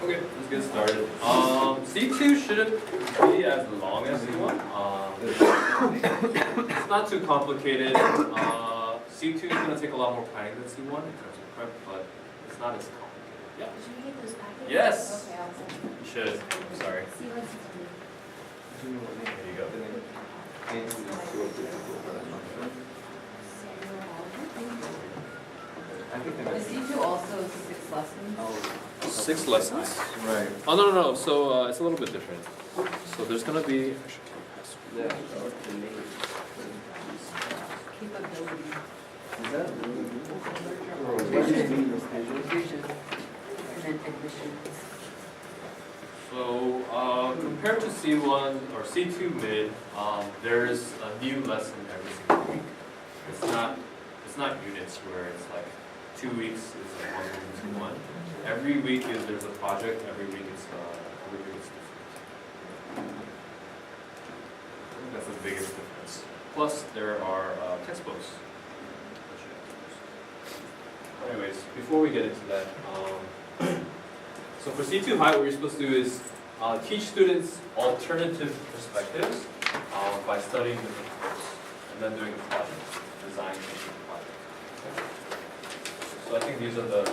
Okay, let's get started. C2 shouldn't be as long as C1. It's not too complicated. C2 is going to take a lot more planning than C1 in terms of prep, but it's not as complicated. Yeah. Did you get those packets? Yes. Okay, awesome. You should. I'm sorry. C1, C2. There you go. Is C2 also 6 lessons? 6 lessons? Right. Oh, no. So it's a little bit different. So there's going to be. Capability. Is that Vision. And then admissions. So compared to C1 or C2 mid, there's a new lesson every single week. It's not units where it's like 2 weeks is like 1 week to 1. Every week there's a project. Every week it's different. I think that's the biggest difference. Plus there are textbooks. Anyways, before we get into that, so for C2 High, what you're supposed to do is teach students alternative perspectives by studying different books and then doing a project, design thinking project. Okay? So I think these are the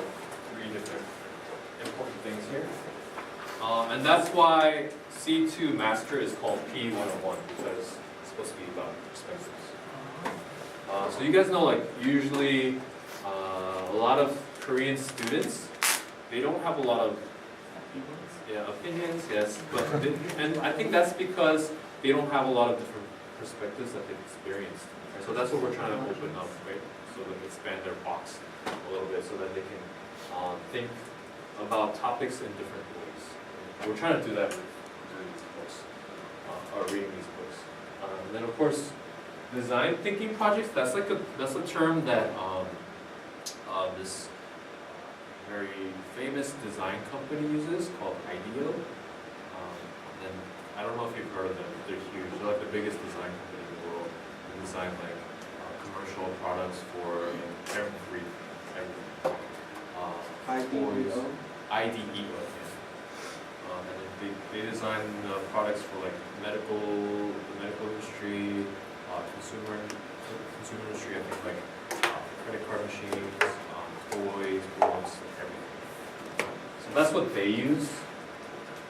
3 different important things here. And that's why C2 Master is called P101, because it's supposed to be about perspectives. So you guys know, like, usually a lot of Korean students, they don't have a lot of opinions, yes, but and I think that's because they don't have a lot of different perspectives that they've experienced. Right? So that's what we're trying to open up, right? So they can expand their box a little bit, so that they can think about topics in different ways. And we're trying to do that with doing these books, or reading these books. And then of course, design thinking projects. That's a term that this very famous design company uses called IDEO. And I don't know if you've heard of them. They're huge. They're like the biggest design company in the world. They design like commercial products for everything. IDEO? IDEO. And then they design products for like the medical industry, consumer industry. I think like credit card machines, toys, books, everything. So that's what they use,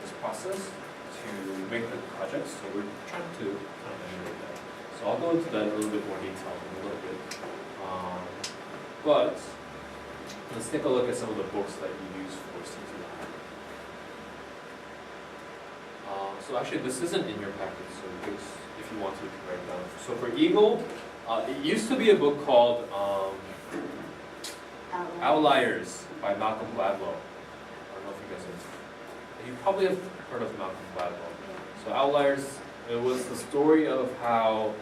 this process, to make the projects. So we're trying to kind of emulate that. So I'll go into that in a little bit more detail in a little bit. But let's take a look at some of the books that you use for C2. So actually, this isn't in your packet, so if you want to, you can write it down. So for Eagle, it used to be a book called Outliers by Malcolm Gladwell. I don't know if you guys have. You probably have heard of Malcolm Gladwell. So Outliers, it was the story of how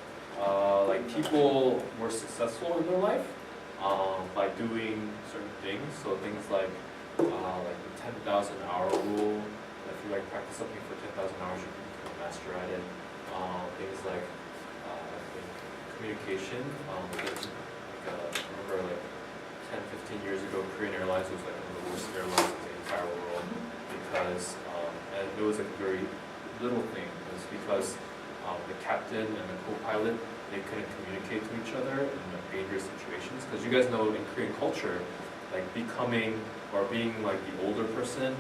like people were successful in their life by doing certain things. So things like the 10,000 hour rule. If you like practice something for 10,000 hours, you can become a master at it. Things like communication. Remember like 10, 15 years ago, Korean Airlines was like one of the worst airlines in the entire world because, and it was like a very little thing. It was because the captain and the co-pilot, they couldn't communicate to each other in like dangerous situations. Because you guys know in Korean culture, like becoming or being like the older person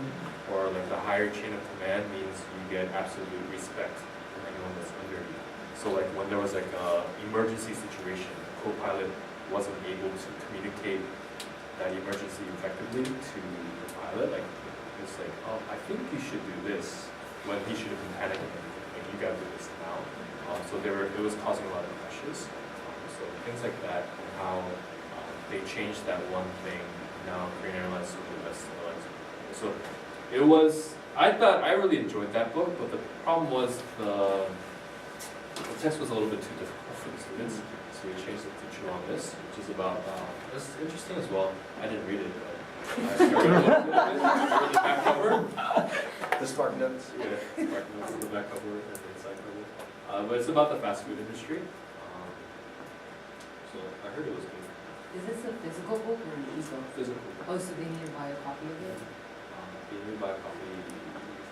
or like the higher chain of command means you get absolute respect from anyone that's under you. So like when there was like an emergency situation, the co-pilot wasn't able to communicate that emergency effectively to the pilot. Like it's like, oh, I think you should do this, when he should have been panicking. Like you got to do this now. So it was causing a lot of crashes. So things like that, and how they changed that one thing. Now Korean Airlines is one of the best airlines. So it was. I really enjoyed that book, but the problem was the text was a little bit too difficult for the students. So we changed it to Chew on This, which is about, it's interesting as well. I didn't read it, but I started a little bit. The back cover. The Spark Notes? Yeah, Spark Notes on the back cover and the inside cover. But it's about the fast food industry. So I heard it was good. Is this a physical book or an e-book? Physical. Oh, so they need to buy a copy of it? You need to buy a copy.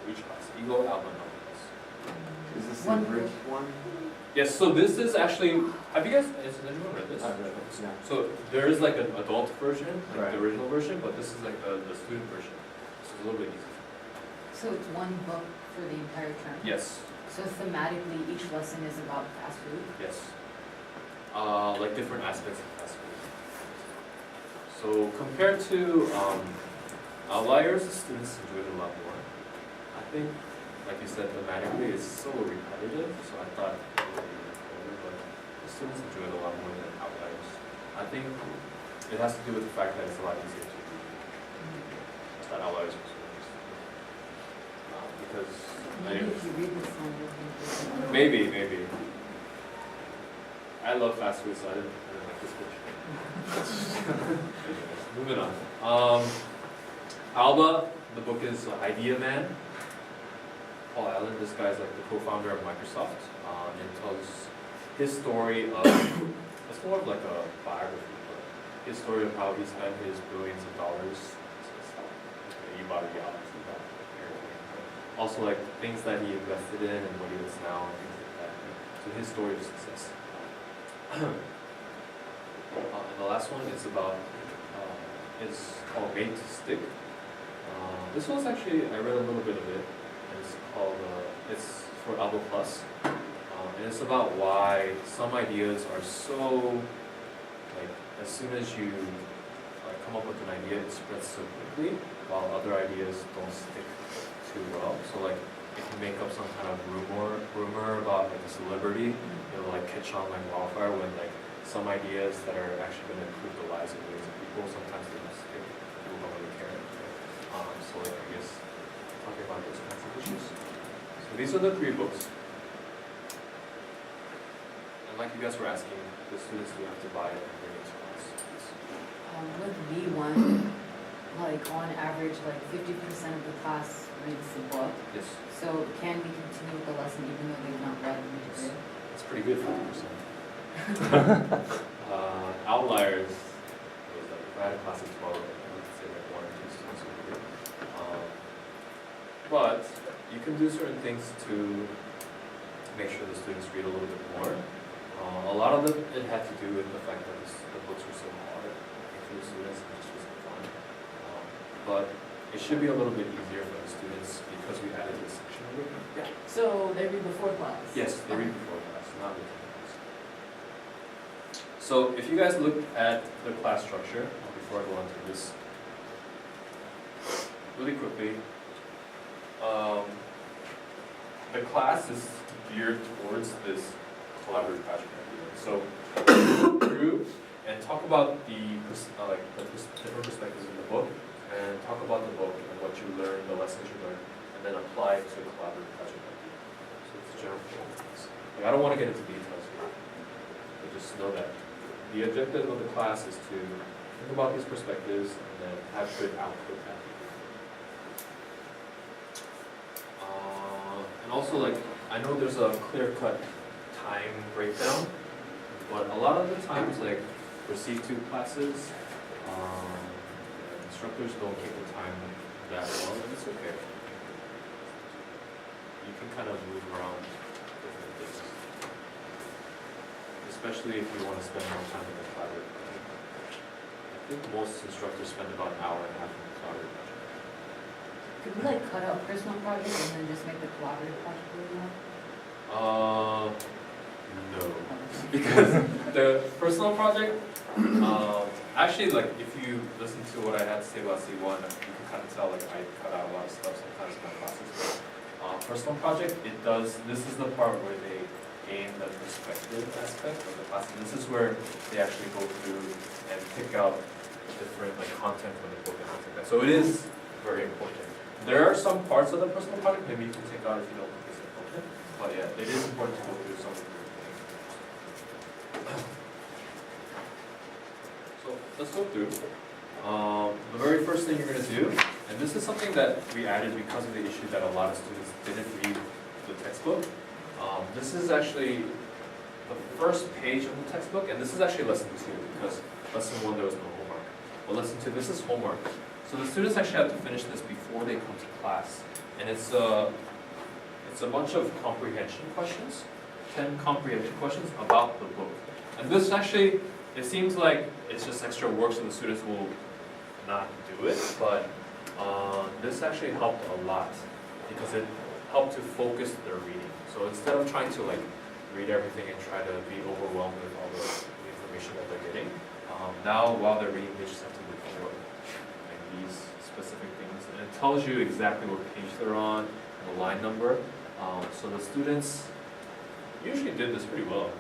for each class. Ego, alpha, and alpha plus. Is this the One Rick one? Yes, so this is actually, have you guys, has anyone read this? I've read it, yeah. So there is like an adult version, like Right. the original version, but this is like the student version. So it's a little bit easier. So it's one book for the entire term? Yes, So thematically, each lesson is about fast food? yes. Like different aspects of fast food. So compared to outliers, the students enjoyed it a lot more. I think, like you said, thematically it's so repetitive, so I thought it would be older, but the students enjoyed it a lot more than outliers. I think it has to do with the fact that it's a lot easier to read than outliers was because Maybe if you read this one, you'll think it's maybe. I love fast food, so I didn't like this picture. Moving on. Alba, the book is Idea Man. Paul Allen, this guy's like the co-founder of Microsoft, and tells his story of, it's more of like a biography, but his story of how he spent his billions of dollars. He bought a yacht, he bought an airplane. Also like things that he invested in and what he is now and things like that. So his story of success. And the last one is about, it's called Made to Stick. This one's actually, I read a little bit of it. It's called, it's for Alba Plus. And it's about why some ideas are so, like, as soon as you come up with an idea, it spreads so quickly, while other ideas don't stick too well. So like, if you make up some kind of rumor about like a celebrity, it'll like catch on like wildfire when like some ideas that are actually going to improve the lives of millions of people, sometimes they don't stick. People don't really care. So like, I guess talking about those kinds of issues. So these are the 3 books. And like you guys were asking, the students do have to buy it and bring it to us. With V1, like on average, like 50% of the class reads the book. Yes. So can we continue with the lesson even though they've not read the material? It's pretty good, 50%. Outliers was like, if I had a class of 12, I would say like 1 or 2 students would read. But you can do certain things to make sure the students read a little bit more. A lot of it had to do with the fact that the books were so hard for the students and it just wasn't fun. But it should be a little bit easier for the students because we added this section of it. Yeah. So they read before class? Yes, they read before class, not before class. So if you guys look at the class structure, before I go on to this, really quickly, the class is geared towards this collaborative project idea. So through and talk about the different perspectives in the book, and talk about the book and what you learned, the lessons you learned, and then apply it to a collaborative project idea. So it's a general focus. Like, I don't want to get into details here, but just know that the objective of the class is to think about these perspectives and then have good output. And also, like, I know there's a clear-cut time breakdown, but a lot of the times, like, for C2 classes, instructors don't keep the time that well, and it's okay. You can kind of move around different things, especially if you want to spend more time in the collaborative project. I think most instructors spend about an hour and a half in the collaborative project. Could we like cut out personal projects and then just make the collaborative project really long? No. Because the personal project, actually, like, if you listen to what I had to say about C1, you can kind of tell, like, I cut out a lot of stuff sometimes in my classes. But personal project, this is the part where they gain the perspective aspect of the class. And this is where they actually go through and pick out different, like, content from the book and things like that. So it is very important. There are some parts of the personal project maybe you can take out if you don't think it's important. But yeah, it is important to go through some of the things. So let's go through. The very first thing you're going to do, and this is something that we added because of the issue that a lot of students didn't read the textbook. This is actually the first page of the textbook, and this is actually lesson 2 because lesson 1 there was no homework. Well, lesson 2, this is homework. So the students actually have to finish this before they come to class And it's a bunch of comprehension questions, 10 comprehension questions about the book. And this actually, it seems like it's just extra work so the students will not do it, but this actually helped a lot because it helped to focus their reading. So instead of trying to like read everything and try to be overwhelmed with all the information that they're getting, now while they're reading, they just have to look for like these specific things, and it tells you exactly what page they're on, the line number. So the students usually did this pretty well.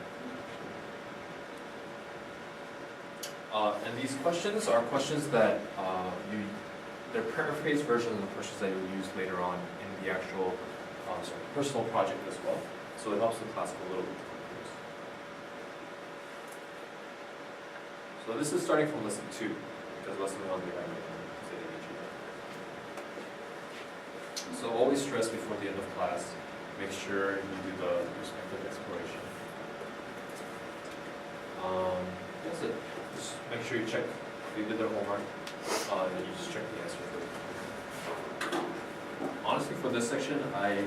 And these questions are questions that they're paraphrased versions of the questions that you'll use later on in the actual personal project as well. So it helps the class a little bit. So this is starting from lesson 2, because lesson 1 we have So always stress before the end of class, make sure you do the respective exploration. That's it. Just make sure you check if you did their homework, then you just check the answer for it. Honestly, for this section, I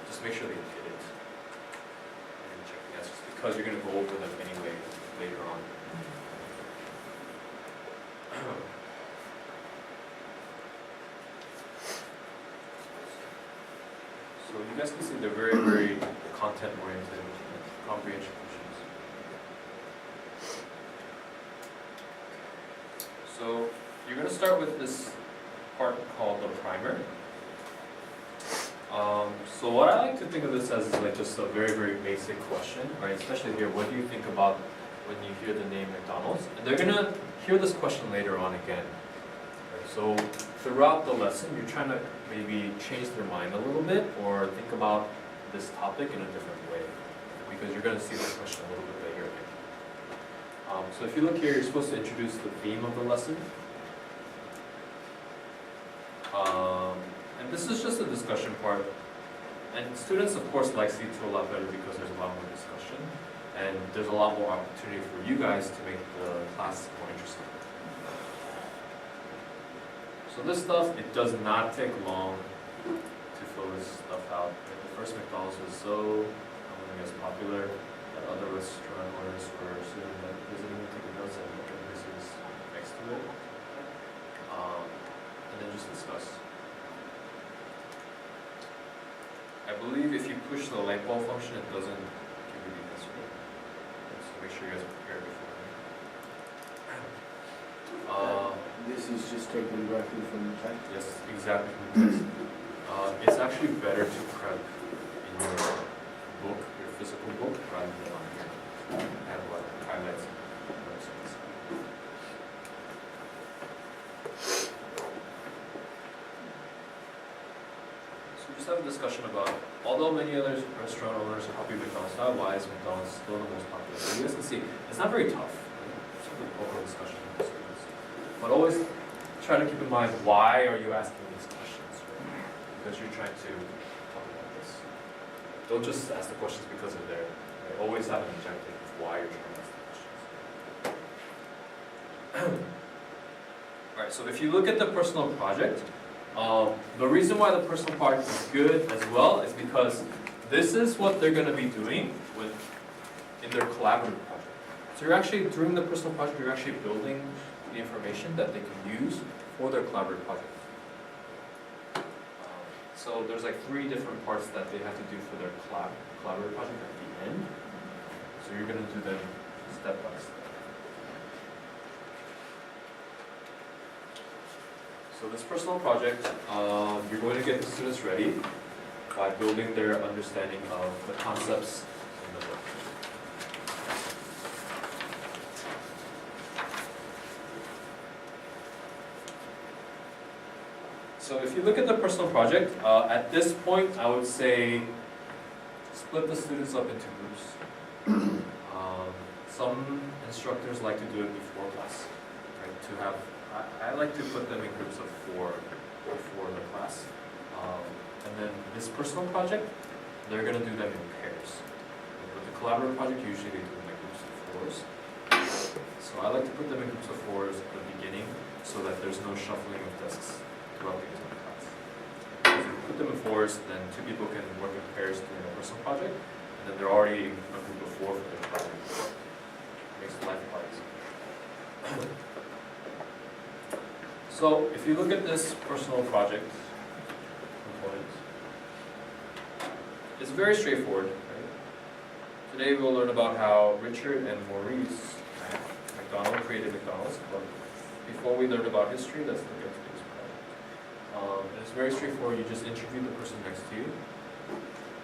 just make sure they did it and check the answers because you're going to go over them anyway later on. So you guys can see they're very, very content-oriented comprehension questions. So you're going to start with this part called the primer. So what I like to think of this as is like just a very, very basic question, right? Especially here, what do you think about when you hear the name McDonald's? And they're going to hear this question later on again. Right? So throughout the lesson, you're trying to maybe change their mind a little bit or think about this topic in a different way, because you're going to see this question a little bit later again. So if you look here, you're supposed to introduce the theme of the lesson. And this is just a discussion part. And students, of course, like C2 a lot better because there's a lot more discussion. And there's a lot more opportunity for you guys to make the class more interesting. So this stuff, it does not take long to fill this stuff out. The first McDonald's was so, I guess, popular that other restaurant owners were soon visiting, taking notes and looking this is next to it. And then just discuss. I believe if you push the light bulb function, it doesn't give you the answer. So make sure you guys are prepared before. This is just taken directly from the text? Yes, exactly. It's actually better to prep in your book, your physical book, rather than on here. Have what highlights and notes. So just have a discussion about, although many other restaurant owners are copying McDonald's style, why is McDonald's still the most popular? So you guys can see, it's not very tough. It's a good open discussion with students. But always try to keep in mind, why are you asking these questions? Right? Because you're trying to talk about this. Don't just ask the questions because they're there. Right? Always have an objective of why you're trying to ask the questions. Alright, so if you look at the personal project, the reason why the personal project is good as well is because this is what they're going to be doing in their collaborative project. So you're actually, during the personal project, you're actually building the information that they can use for their collaborative project. So there's like 3 different parts that they have to do for their collaborative project at the end. So you're going to do them step by step. So this personal project, you're going to get the students ready by building their understanding of the concepts in the book. So if you look at the personal project, at this point I would say split the students up into groups. Some instructors like to do it before class, right? To have, I like to put them in groups of 4 before the class. And then this personal project, they're going to do them in pairs. With the collaborative project, usually they do them in groups of 4s. So I like to put them in groups of 4s at the beginning so that there's no shuffling of desks throughout the entire class. them in fours, then 2 people can work in pairs doing a personal project, and then they're already a group of 4 for their project. Makes life a lot easier. So if you look at this personal project component, it's very straightforward. Right? Today we'll learn about how Richard and Maurice at McDonald's created McDonald's. But before we learn about history, let's look at today's project. And it's very straightforward. You just interview the person next to you.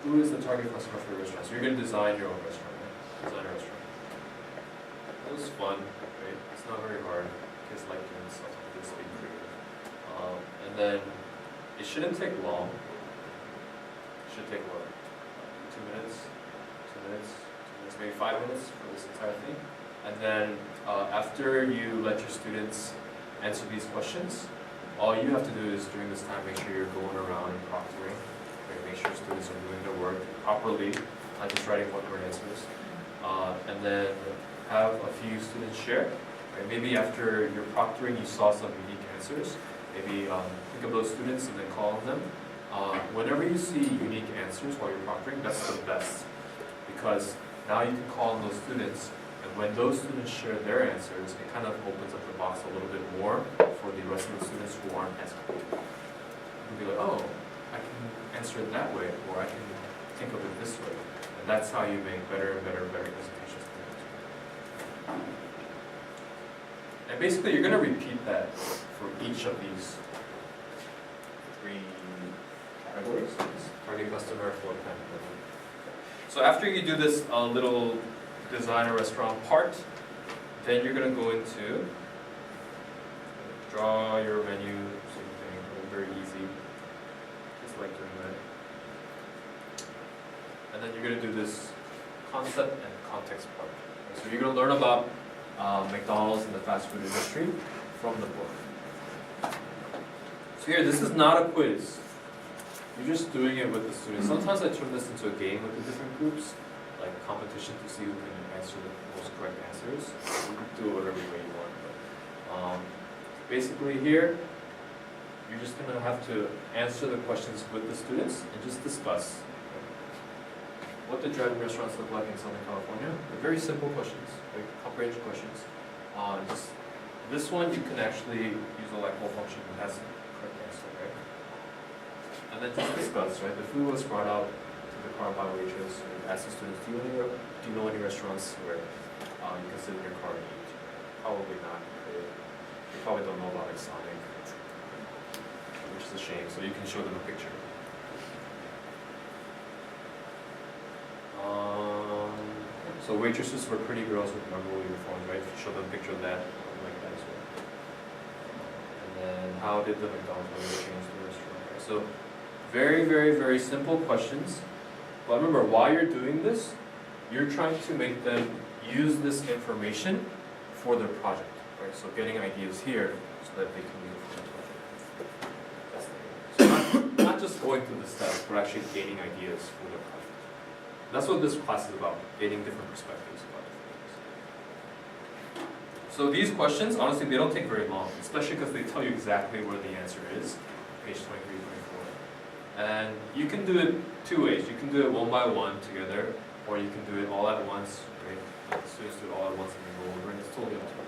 Who is the target customer for your restaurant? So you're going to design your own restaurant. Right? Design a restaurant. That was fun, right? It's not very hard. Kids like doing stuff like this, being creative. And then it shouldn't take long. It should take what? 2 minutes, maybe 5 minutes for this entire thing. And then after you let your students answer these questions, all you have to do is during this time make sure you're going around and proctoring. Right? Make sure students are doing their work properly, not just writing one-word answers. And then have a few students share. Right? Maybe after your proctoring you saw some unique answers. Maybe think of those students and then call on them. Whenever you see unique answers while you're proctoring, that's the best. Because now you can call on those students, and when those students share their answers, it kind of opens up the box a little bit more for the rest of the students who aren't as quick. You'll be like, oh, I can answer it that way, or I can think of it this way. And that's how you make better and better presentations. And basically, you're going to repeat that for each of these 3 categories. Target customer, floor plan. So after you do this little design a restaurant part, then you're going to go into draw your menu, same thing, very easy. Just like doing that. And then you're going to do this concept and context part. So you're going to learn about McDonald's and the fast food industry from the book. So here, this is not a quiz. You're just doing it with the students. Sometimes I turn this into a game with the different groups, like competition to see who can answer the most correct answers. You can do it whatever way you want. But, basically here, you're just going to have to answer the questions with the students and just discuss what the drive-in restaurants look like in Southern California. They're very simple questions, like comprehension questions. Just this one you can actually use a like whole function that has the correct answer, right? And then just discuss, right? The food was brought out to the car by waitress. And ask the students, do you know any restaurants where you can sit in your car and eat? Probably not. They probably don't know about Sonic, which is a shame. So you can show them a picture. So waitresses were pretty girls with memorable uniforms, right? If you show them a picture of that, like that as well. And then how did the McDonald's logo change the restaurant, right? So very, very, very simple questions. But remember, while you're doing this, you're trying to make them use this information for their project, right? So getting ideas here so that they can use it for their project. That's the thing. So not just going through the steps, but actually gaining ideas for their project. That's what this class is about, gaining different perspectives about things. So these questions, honestly, they don't take very long, especially because they tell you exactly where the answer is, page 23, 24. And you can do it 2 ways. You can do it one by one together, or you can do it all at once, right? Let the students do it all at once and then go over, and it's totally up to you.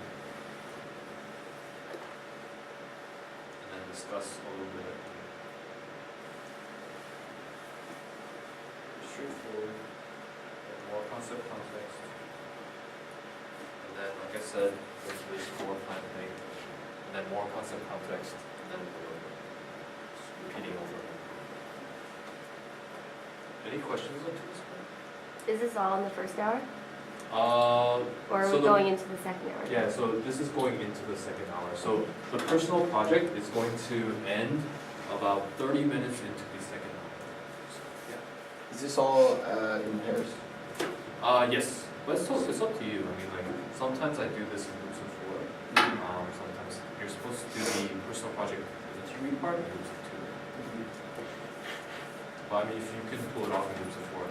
And then discuss a little bit. Straightforward. More concept context. And then, like I said, there's this floor plan thing. And then more concept context. And then just repeating over. Any questions up to this point? Is this all in the first hour? Or Or are we going into the second hour? Yeah, so this is going into the second hour. So the personal project is going to end about 30 minutes into the second hour. So, yeah. Is this all in pairs? Yes, but it's up to you. I mean, like, sometimes I do this in groups of 4. Sometimes you're supposed to do the personal project in the theory part in groups of 2. But I mean, if you can pull it off in groups of 4.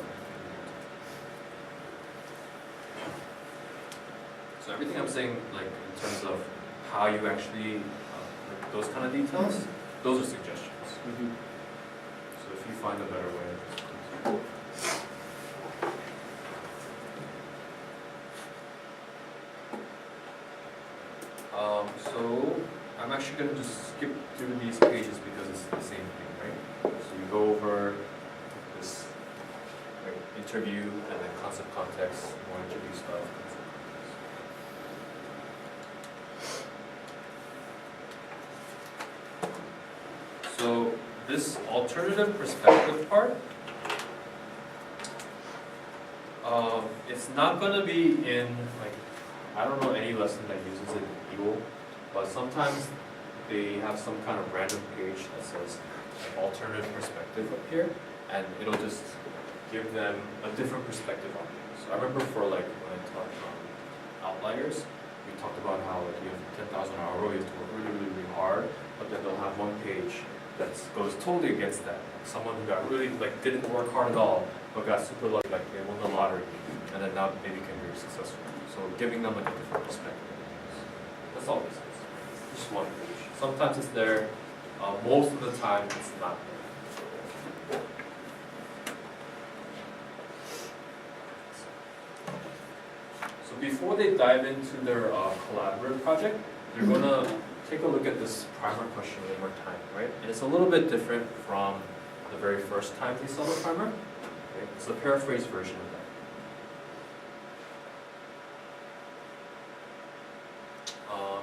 So everything I'm saying, like, in terms of how you actually, like, those kind of details, those are suggestions. So find a better way. So I'm actually going to just skip through these pages because it's the same thing, right? So you go over this interview and then concept context, more interview stuff. So this alternative perspective part, it's not going to be in, like, I don't know any lesson that uses it in Eagle, but sometimes they have some kind of random page that says like, alternative perspective up here, and it'll just give them a different perspective on things. So I remember for like when I taught outliers, we talked about how like, you have 10,000 hour rule, you have to work really, really, really hard, but then they'll have one page that goes totally against that. Like someone who got really, like, didn't work hard at all, but got super lucky, like they won the lottery, and then now they became very successful. So giving them like a different perspective. That's all this is. Just one page. Sometimes it's there, most of the time it's not there. So before they dive into their collaborative project, they're going to take a look at this primer question one more time, right? And it's a little bit different from the very first time they saw the primer. Okay? It's a paraphrased version of that.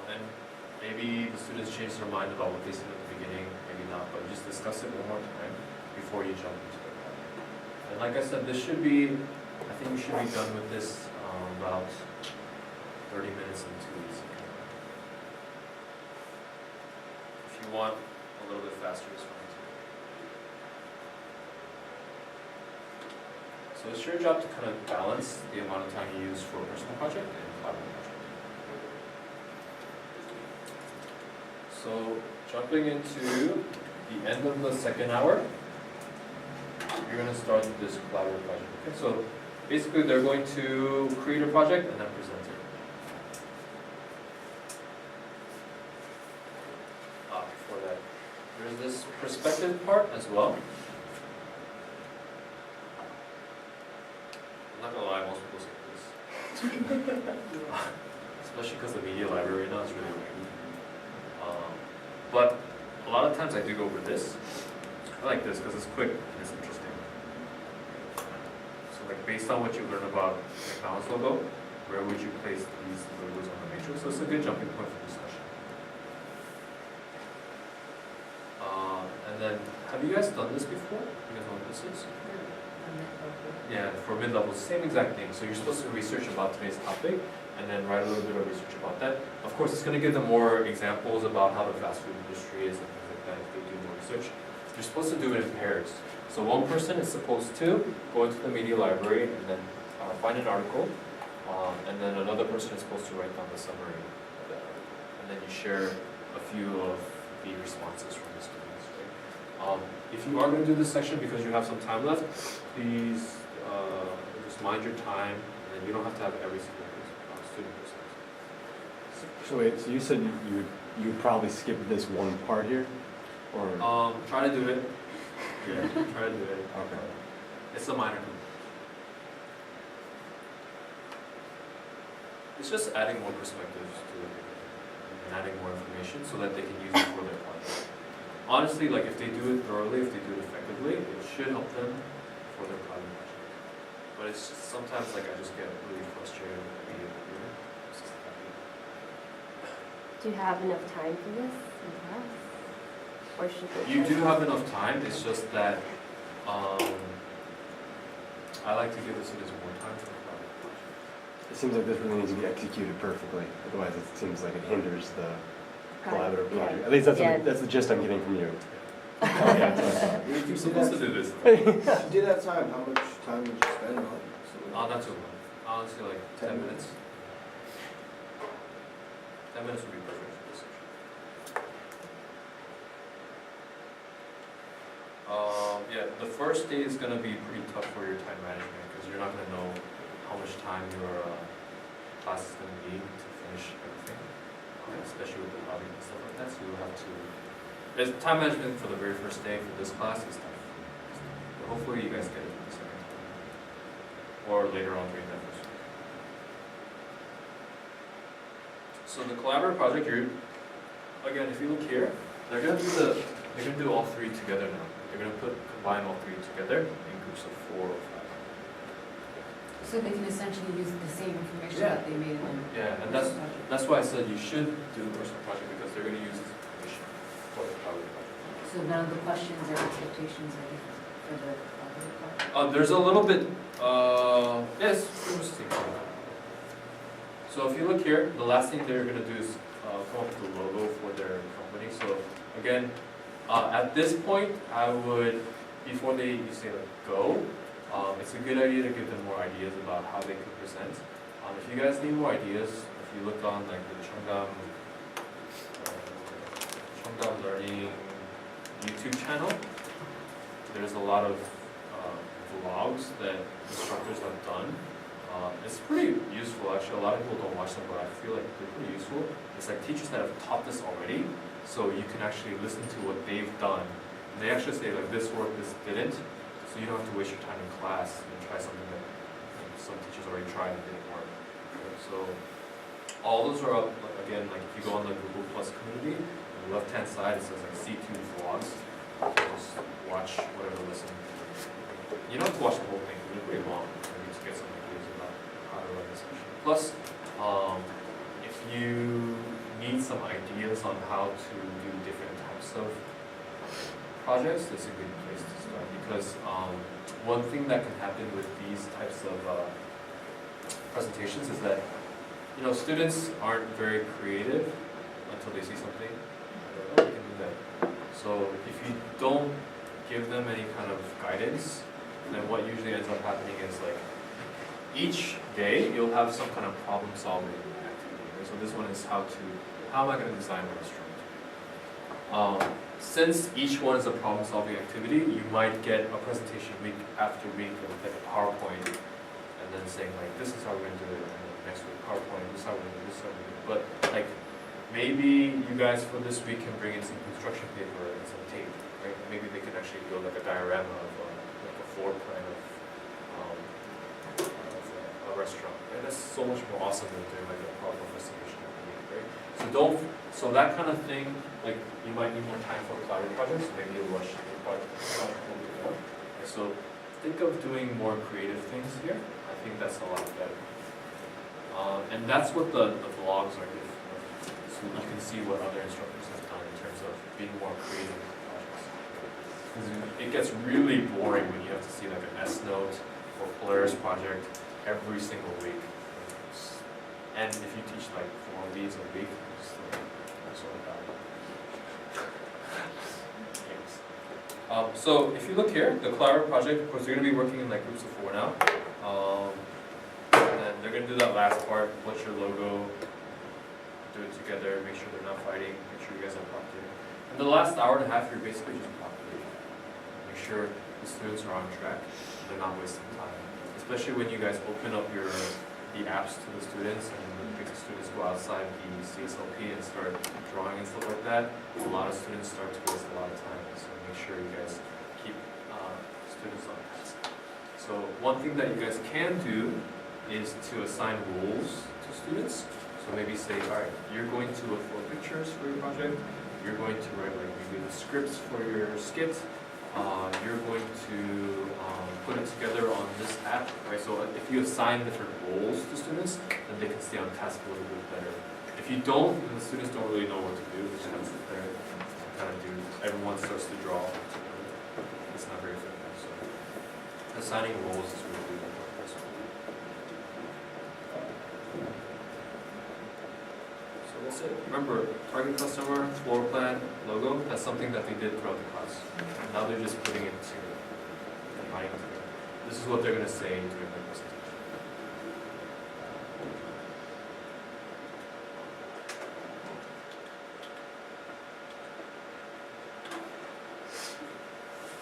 And maybe the students change their mind about what they said at the beginning, maybe not, but just discuss it one more time before you jump into it. And like I said, this should be, I think we should be done with this about 30 minutes into these. If you want a little bit faster, it's fine too. So it's your job to kind of balance the amount of time you use for a personal project and collaborative project. So jumping into the end of the second hour, you're going to start this collaborative project. Okay, so basically they're going to create a project and then present it. Before that, there's this perspective part as well. I'm not going to lie, most people skip this. Especially because the media library right now is really weird. But a lot of times I do go over this. I like this because it's quick and it's interesting. So like based on what you learn about McDonald's logo, where would you place these logos on the matrix? So it's a good jumping point for discussion. And then, have you guys done this before? You guys know what this is? Yeah, for mid-level, same exact thing. So you're supposed to research about today's topic and then write a little bit of research about that. Of course, it's going to give them more examples about how the fast food industry is and things like that if they do more research. You're supposed to do it in pairs. So one person is supposed to go into the media library and then find an article, and then another person is supposed to write down the summary of that article. And then you share a few of the responses from the students. Right? If you are going to do this section because you have some time left, please just mind your time, and then you don't have to have every single student response. So wait, so you said you would probably skip this one part here? Or Try to do it. yeah. Try to do it. Okay. It's a minor thing. It's just adding more perspectives to it and adding more information so that they can use it for their project. Honestly, like if they do it thoroughly, if they do it effectively, it should help them for their project. But it's just sometimes like I just get really frustrated with the media. It's just that. Do you have enough time for this in class? Or should they You do have enough time, it's just that I like to give the students more time for the project. It seems like this really needs to be executed perfectly. Otherwise, it seems like it hinders the collaborative Yeah. project. At least Yeah. that's the gist I'm getting from you. You're supposed to do this. If you did have time, how much time would you spend on it? Not too long. Honestly, like 10 minutes. 10 minutes would be perfect for this section. Yeah, the first day is going to be pretty tough for your time management because you're not going to know how much time your class is going to need to finish everything, especially with the lobby and stuff like that. So you'll have to. Time management for the very first day for this class is tough. hopefully you guys get it the second time. Or later on during that first week. So the collaborative project here, again, if you look here, they're gonna do all three together now. They're gonna combine all three together in groups of 4 or 5. So they can essentially use the same information Yeah. that they made in. Yeah, and the first project. that's why I said you should do the personal project, because they're gonna use this information for the collaborative project. So none of the questions or expectations are different for the collaborative project? There's a little bit, yes, pretty much the same thing. So if you look here, the last thing they're gonna do is come up with a logo for their company. So again, at this point, I would, before you say like go, it's a good idea to give them more ideas about how they can present. If you guys need more ideas, if you look on like the Cheongdam Learning YouTube channel, there's a lot of vlogs that instructors have done. It's pretty useful actually. A lot of people don't watch them, but I feel like they're pretty useful. It's like teachers that have taught this already, so you can actually listen to what they've done. And they actually say like this worked, this didn't, so you don't have to waste your time in class and try something that some teachers already tried and didn't work. So all those are up, again, like if you go on the Google Plus community, on the left-hand side it says like C2 vlogs. Just watch whatever lesson. You don't have to watch the whole thing, it's really long. You need to get some ideas about how to run this session. Plus, if you need some ideas on how to do different types of projects, this is a good place to start, because one thing that can happen with these types of presentations is that students aren't very creative until they see something. Oh, we can do that. So if you don't give them any kind of guidance, then what usually ends up happening is like each day you'll have some kind of problem solving activity. Right? So this one is how am I going to design a restaurant? Since each one is a problem solving activity, you might get a presentation week after week of like a PowerPoint and then saying like this is how we're going to do it, and then next week PowerPoint, this is how we're going to do this, how we're going to do it. But like maybe you guys for this week can bring in some construction paper and some tape, right? Maybe they can actually build like a diorama of like a floor plan of a restaurant. Right? That's so much more awesome than doing like a PowerPoint presentation every week, right? So that kind of thing, like you might need more time for collaborative projects, maybe you'll rush the project a little bit more. Okay, so think of doing more creative things here. I think that's a lot better. And that's what the vlogs are good for. So you can see what other instructors have done in terms of being more creative with projects. Because it gets really boring when you have to see like an S note or Polaris project every single week. And if you teach like 4 of these a week, it's like sort of bad. So if you look here, the collaborative project, of course, they're going to be working in like groups of 4 now. And then they're going to do that last part, what's your logo, do it together, make sure they're not fighting, make sure you guys are proctoring. And the last hour and a half, you're basically just proctoring. Make sure the students are on track, they're not wasting time. Especially when you guys open up the apps to the students and make the students go outside the CSLP and start drawing and stuff like that, a lot of students start to waste a lot of time. So make sure you guys keep students on task. So one thing that you guys can do is to assign roles to students. So maybe say, all right, you're going to look for pictures for your project, you're going to write like maybe the scripts for your skit, you're going to put it together on this app, right? So if you assign different roles to students, then they can stay on task a little bit better. If you don't, then the students don't really know what to do. They just kind of sit there and kind of do. Everyone starts to draw. It's not very effective. So assigning roles is really important. So that's it. Remember, target customer, floor plan, logo. That's something that they did throughout the class. And now they're just putting it together. This is what they're going to say during the presentation.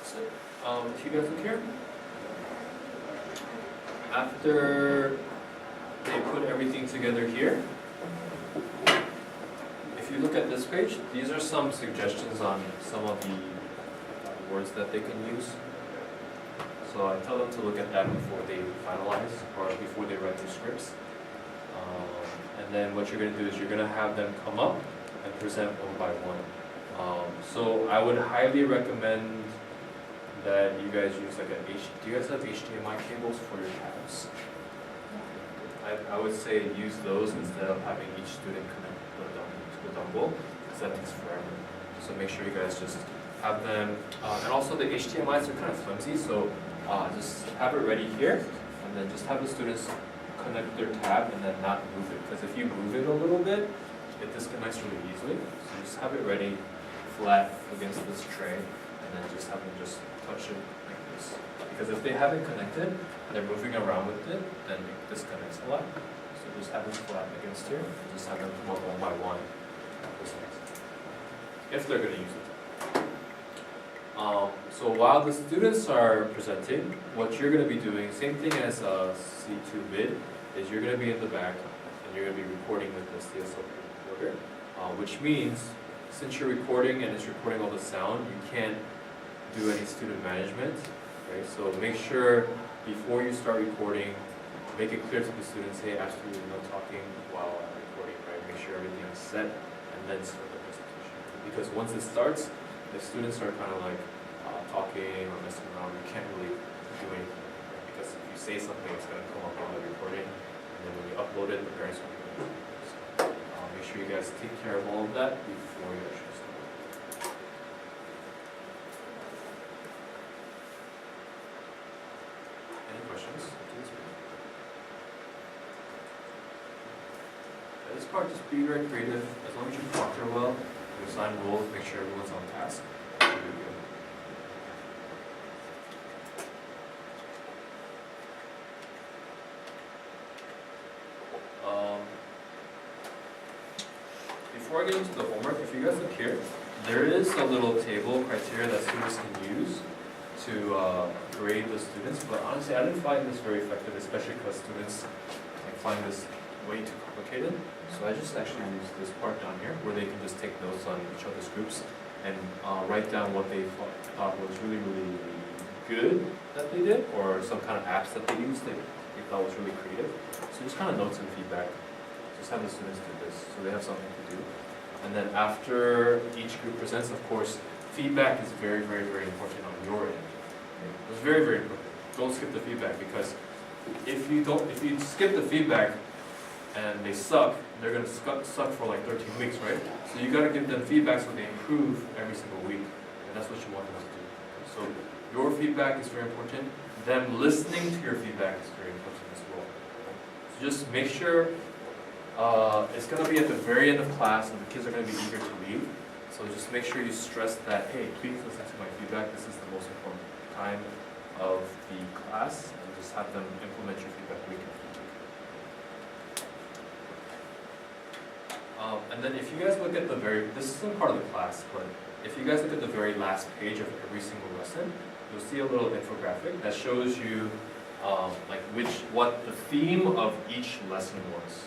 So, if you guys look here, after they put everything together here, if you look at this page, these are some suggestions on some of the words that they can use. So I tell them to look at that before they finalize or before they write their scripts. And then what you're going to do is you're going to have them come up and present one by one. So I would highly recommend that you guys use like do you guys have HDMI cables for your tabs? I would say use those instead of having each student connect to the dongle, because that takes forever. So make sure you guys just have them, and also the HDMIs are kind of flimsy, so just have it ready here, and then just have the students connect their tab and then not move it, because if you move it a little bit, it disconnects really easily. So just have it ready flat against this tray, and then just have them just touch it like this. Because if they have it connected and they're moving around with it, then it disconnects a lot. So just have it flat against here, and just have them come up one by one. If they're going to use it. So while the students are presenting, what you're going to be doing, same thing as C2 bid, is you're going to be in the back and you're going to be recording with this DSLR recorder, which means since you're recording and it's recording all the sound, you can't do any student management, right? So make sure before you start recording, make it clear to the students, hey, absolutely no talking while I'm recording, right? Make sure everything is set and then start the presentation. Because once it starts, the students are kind of like talking or messing around, you can't really do anything, right? Because if you say something, it's going to come up on the recording, and then when you upload it, the parents will be able to see it. So make sure you guys take care of all of that before you actually start. Any questions? This part, just be very creative. As long as you proctor well, you assign roles, make sure everyone's on task. You'll be good. Before I get into the homework, if you guys look here, there is a little table criteria that students can use to grade the students, but honestly I didn't find this very effective, especially because students find this way too complicated. So I just actually used this part down here where they can just take notes on each other's groups and write down what they thought was really, really good that they did, or some kind of apps that they used they thought was really creative. So just kind of notes and feedback. Just have the students do this so they have something to do. And then after each group presents, of course, feedback is very, very, very important on your end. It's very, very important. Don't skip the feedback, because if you skip the feedback and they suck, they're going to suck for like 13 weeks, right? So you got to give them feedback so they improve every single week, and that's what you want them to do. So your feedback is very important. Them listening to your feedback is very important as well. So just make sure it's going to be at the very end of class, and the kids are going to be eager to leave. So just make sure you stress that, hey, please listen to my feedback. This is the most important time of the class, and just have them implement your feedback week after week. And then if you guys look at the this isn't part of the class, but if you guys look at the very last page of every single lesson, you'll see a little infographic that shows you what the theme of each lesson was.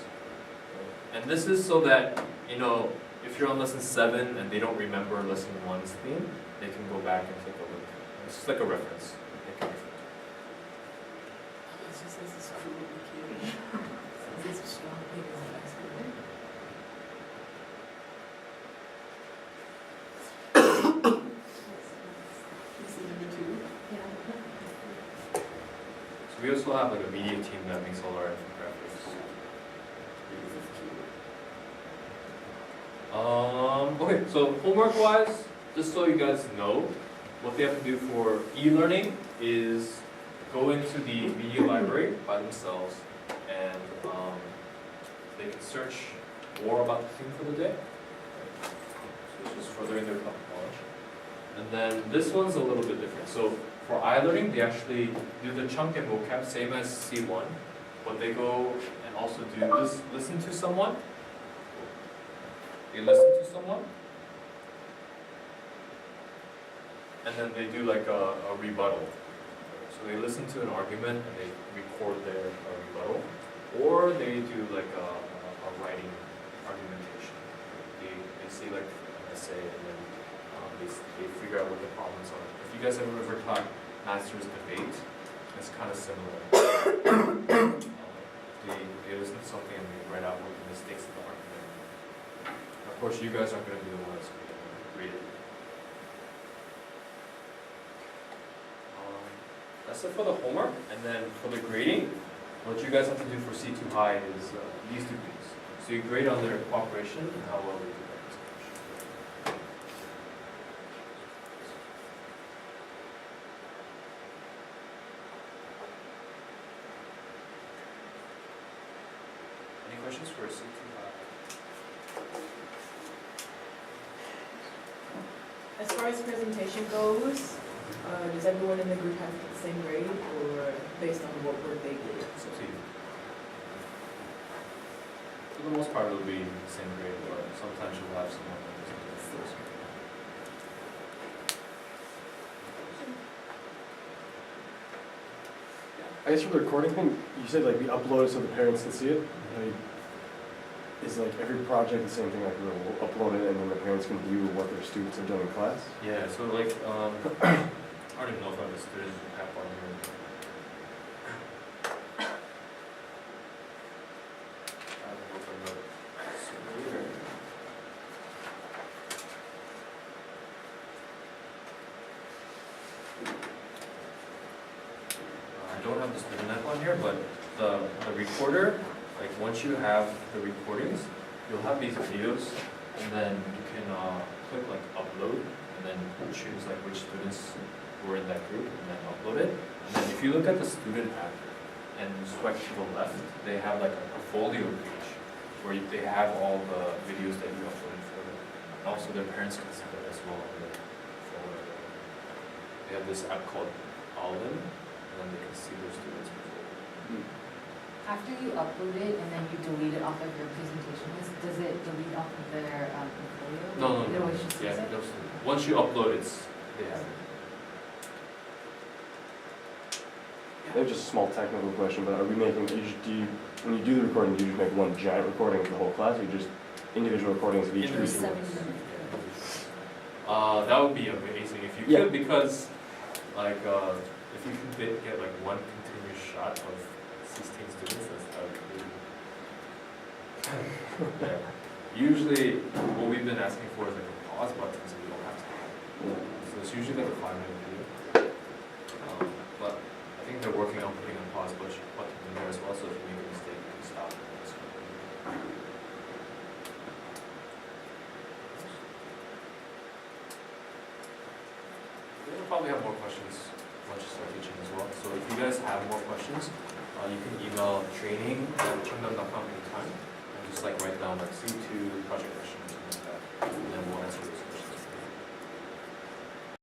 And this is so that, if you're on lesson 7 and they don't remember lesson 1's theme, they can go back and take a look. It's just like a reference. They can refer to. It's just this is cool with you. This is strong people in high school. This is number 2. So we also have like a media team that makes all our infographics. Okay, so homework-wise, just so you guys know, what they have to do for e-learning is go into the media library by themselves, and they can search more about the theme for the day. So it's just furthering their knowledge. And then this one's a little bit different. So for iLearning, they actually do the chunk and vocab, same as C1, but they go and also do this, listen to someone. They listen to someone, and then they do like a rebuttal. So they listen to an argument and they record their rebuttal, or they do like a writing argumentation. They see like an essay, and then they figure out what the problems are. If you guys have ever taught master's debate, it's kind of similar. It wasn't something we write out with the mistakes in the argument. Of course, you guys aren't going to be the ones who read it. That's it for the homework, and then for the grading, what you guys have to do for C2 High is these two things. So you grade on their cooperation and how well they do their presentation. Any questions for C2 High? As far as presentation goes, does everyone in the group have the same grade or based on what work they did? It's up to you. For the most part, it'll be the same grade, but sometimes you'll have someone that doesn't get the first grade. I guess for the recording thing, you said like we upload it so the parents can see it. Like, is like every project the same thing? Like we'll upload it and then the parents can view what their students have done in class. Yeah, so like, I don't even know if I have a student app on here. I don't know if I have a student. I don't have the student app on here, but the recorder, like once you have the recordings, you'll have these videos, and then you can click like upload, and then choose like which students were in that group, and then upload it. And then if you look at the student app and swipe to the left, they have like a portfolio page where they have all the videos that you uploaded for them. And also their parents can see that as well. They have this app called Alden, and then they can see their students' portfolio. After you upload it and then you delete it off of your presentation list, does it delete off of their portfolio? No. It always just Yeah, says it? once you upload it, they have it. Maybe just a small technical question, but are we making, when you do the recording, do you just make one giant recording of the whole class, or just individual recordings of each group? That would be amazing if you could, because like if you could get like one continuous shot of 16 students, that would be really yeah. Usually what we've been asking for is like a pause button so we don't have to have it. So it's usually like a 5-minute video. But I think they're working on putting a pause button in there as well, so if you make a mistake you can stop it. We'll probably have more questions once you start teaching as well. So if you guys have more questions, you can email training@chungdom.com anytime and just like write down like C2 project question.